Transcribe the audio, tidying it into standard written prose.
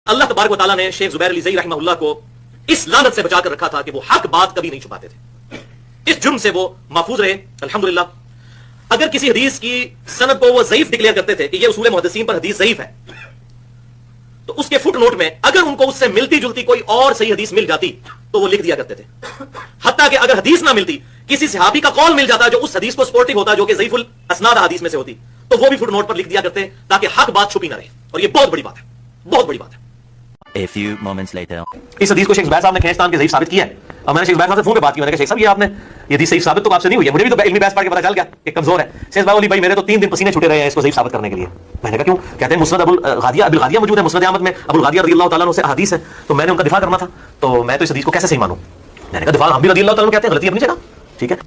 اللہ تبارک و تعالیٰ نے شیخ زبیر علی زئی رحمہ اللہ کو اس لعنت سے بچا کر رکھا تھا کہ وہ حق بات کبھی نہیں چھپاتے تھے، اس جرم سے وہ محفوظ رہے الحمدللہ۔ اگر کسی حدیث کی سند کو وہ ضعیف ڈکلیئر کرتے تھے کہ یہ اصول محدثین پر حدیث ضعیف ہے، تو اس کے فٹ نوٹ میں اگر ان کو اس سے ملتی جلتی کوئی اور صحیح حدیث مل جاتی تو وہ لکھ دیا کرتے تھے، حتیٰ کہ اگر حدیث نہ ملتی، کسی صحابی کا قول مل جاتا جو اس حدیث کو سپورٹنگ ہوتا جو کہ ضعیف الاسناد حدیث میں سے ہوتی، تو وہ بھی فٹ نوٹ پر لکھ دیا کرتے تاکہ حق بات چھپی نہ رہے۔ اور یہ بہت بڑی بات ہے، بہت بڑی بات ہے۔ A few moments later. اس حدیث کو شیخ زبیر صاحب نے کھینچتان کے ضعیف ثابت کیا ہے، اور میں نے شیخ زبیر صاحب سے فون پہ بات کی، میں نے کہا شیخ صاحب یہ آپ نے یہ حدیث صحیح ثابت تو آپ سے نہیں ہوئی ہے، مجھے بھی تو علمی بحث پڑھ کے پتہ چل گیا کہ کمزور ہے۔ شیخ صاحب علی بھائی میرے تو 3 دن پسینے چھوٹے رہے ہیں اس کو ضعیف ثابت کرنے کے لیے۔ میں نے کہا کیوں؟ کہتے ہیں مسند ابو الغادیہ موجود ہے، مسند احمد میں ابو الغادیہ رضی اللہ تعالیٰ عنہ سے حدیث ہے، تو میں نے ان کا دفاع کرنا تھا، تو میں تو اس حدیث کو کیسے صحیح مانوں؟ میں نے کہا دفاع ہم بھی رضی اللہ تعالیٰ عنہ کہتے ہیں، غلطی اپنی جگہ، ٹھیک ہے۔